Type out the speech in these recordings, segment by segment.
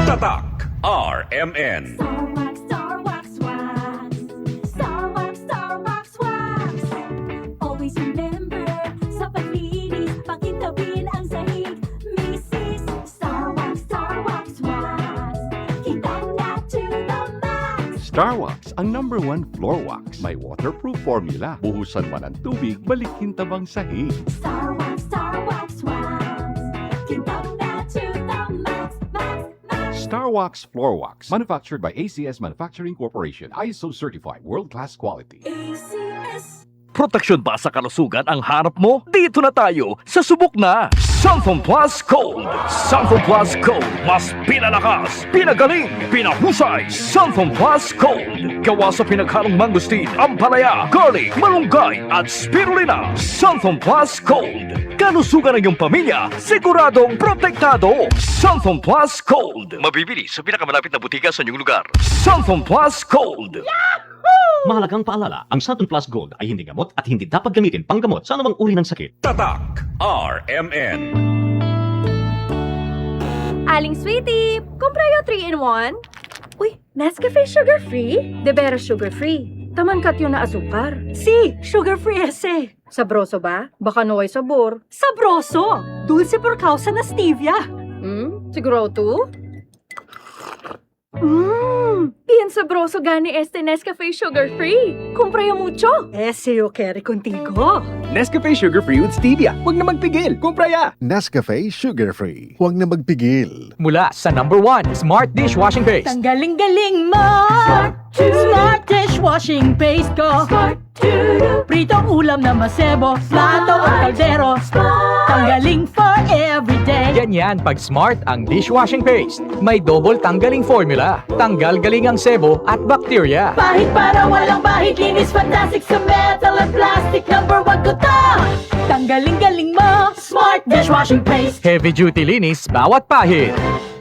Tatak RMN. Star Wax, wax. Star Wax, Star Wax, wax. Always remember, sa paglinis, pakintabin ang sahig. Mrs. Star Wax, wax. Kitang na to the max. Star Wax, ang #1 floor wax. May waterproof formula. Buhusan man ang tubig, balikin tabang sahig. Star Wax, wax. Kitang na to the max, max, max. Star Wax Floor Wax. Manufactured by ACS Manufacturing Corporation. ISO certified world-class quality. ACS. Proteksyon ba sa kalusugan ang hanap mo? Dito na tayo sa subok na Sunfoam Plus Gold. Sunfoam Plus Gold. Mas pinalakas, pinagaling, pinahusay. Sunfoam Plus Gold. Gawa sa pinaghalong mangustin, ampalaya, garlic, malunggay, at spirulina. Sunfoam Plus Gold. Kalusugan ng iyong pamilya, siguradong protektado. Sunfoam Plus Gold. Mabibili sa pinakamalapit na butika sa inyong lugar. Sunfoam Plus Gold. Mahalagang paalala, ang Sunton Plus Gold ay hindi gamot at hindi dapat gamitin panggamot sa anumang uri ng sakit. Tatak RMN. Aling Sweetie, kumpra yung 3-in-1. Uy, Nescafe sugar-free? De veras sugar-free. Taman yun na asukar. Si, sugar-free ese. Sabroso ba? Baka no ay sabor. Sabroso! Dulce por causa na stevia. Siguro to? Bien sabroso gani este Nescafe sugar-free. Kumpra yung mucho. Ese yo quiere contigo. Nescafe Sugar Free with Stevia. Huwag na magpigil. Kumpra ya! Nescafe Sugar Free. Huwag na magpigil. Mula sa #1 Smart Dishwashing Base. Tanggaling-galing mo! Smart dishwashing paste ko. Pritong ulam na masebo, plato o kaldero. Tanggaling for everyday. Ganyan pag Smart ang dishwashing paste. May double tanggaling formula. Tanggal galing ang sebo at bacteria. Bahid para walang bahid, linis fantastic sa metal at plastic. #1 ko to! Tanggaling-galing mo! Smart dishwashing paste. Heavy duty linis bawat pahid.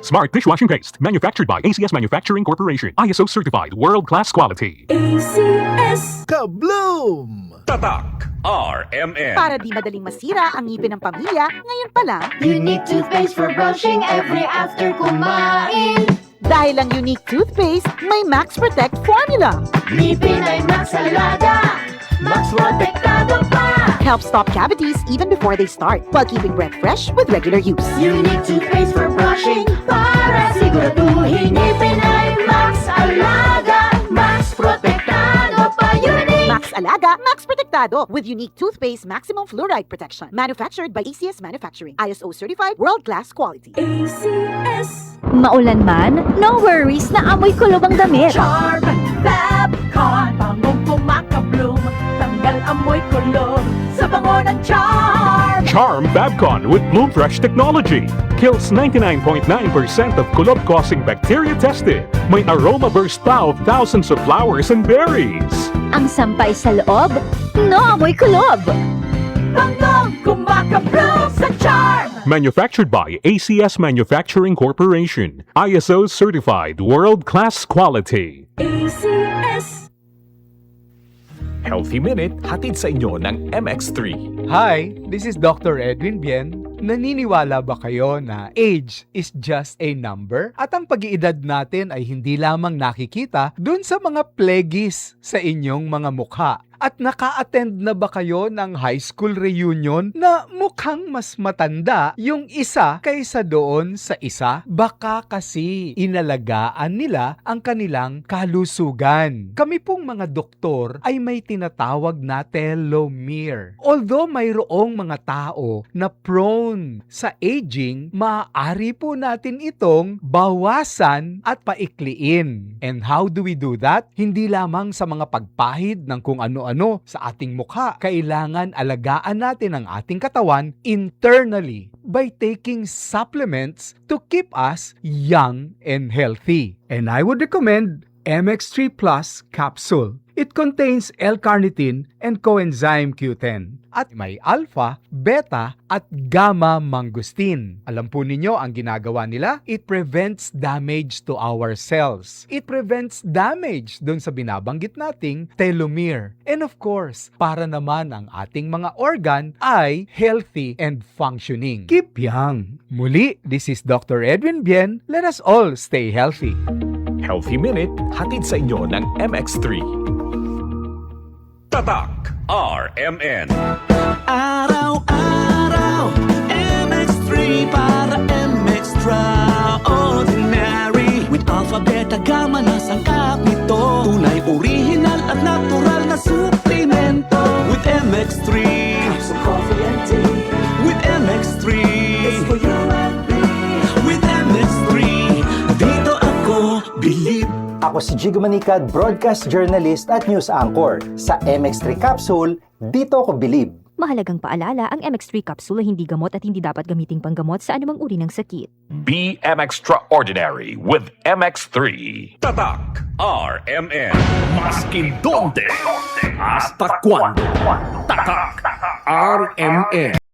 Smart Dishwashing Paste, manufactured by ACS Manufacturing Corporation. ISO certified world-class quality. ACS. Kabloom! Tatak RMN. Para di madaling masira ang ngipin ng pamilya, ngayon pa lang, Unique toothpaste for brushing every after kumain. dahil ang unique toothpaste, may Max Protect formula. Ngipin ay Max Alaga. Max protektado pa. Helps stop cavities even before they start, while keeping breath fresh with regular use. Unique toothpaste for brushing para siguraduhin ngipin ay Max Alaga. Max protektado pa. Unique. Max Alaga, Max Protectado with unique toothpaste maximum fluoride protection. Manufactured by ACS Manufacturing. ISO certified world-class quality. ACS. Maulan man, no worries na amoy kulob ang damit. Charm, Fabcon, bangong kumakabloom. Tanggal amoy kulob sa bango ng Charm. Charm Babcon with Bloom Fresh technology. Kills 99.9% of kulob-causing bacteria tested. May aroma burst pa of thousands of flowers and berries. Ang sampay sa loob, no amoy kulob. Bangong kumakabloom sa Charm. Manufactured by ACS Manufacturing Corporation. ISO certified world-class quality. ACS. Healthy Minute, hatid sa inyo ng MX3. Hi, this is Dr. Edwin Bien. Naniniwala ba kayo na age is just a number? At ang pag-iedad natin ay hindi lamang nakikita dun sa mga plegis sa inyong mga mukha. At naka-attend na ba kayo ng high school reunion na mukhang mas matanda yung isa kaysa doon sa isa? Baka kasi inalagaan nila ang kanilang kalusugan. Kami pong mga doktor ay may tinatawag na telomere. Although mayroong mga tao na prone sa aging, maaari po natin itong bawasan at paikliin. And how do we do that? Hindi lamang sa mga pagpahid ng kung ano sa ating mukha. Kailangan alagaan natin ang ating katawan internally by taking supplements to keep us young and healthy. And I would recommend MX3 Plus Capsule. It contains L-carnitine and coenzyme Q10. At may alpha, beta, at gamma mangosteen. Alam po ninyo ang ginagawa nila? It prevents damage to our cells. It prevents damage dun sa binabanggit nating telomere. And of course, para naman ang ating mga organ ay healthy and functioning. Keep young! Muli, this is Dr. Edwin Bien. Let us all stay healthy. Healthy Minute, hatid sa inyo ng MX3. Tatak RMN. Araw-araw, MX3 para MX-Traordinary. With alpha, beta, gamma na sangkap nito. Tunay, original at natural na suplemento. With MX3, so coffee and tea. With MX3, it's for you and me. With MX3, dito ako believe. Ako si Jigo Manicad, broadcast journalist at news anchor. Sa MX3 Capsule, dito ako believe. Mahalagang paalala, ang MX3 capsule ay hindi gamot at hindi dapat gamiting panggamot sa anumang uri ng sakit. Be extraordinary with MX3. Tatak RMN. Maskin donde, hasta cuando. Tatak RMN.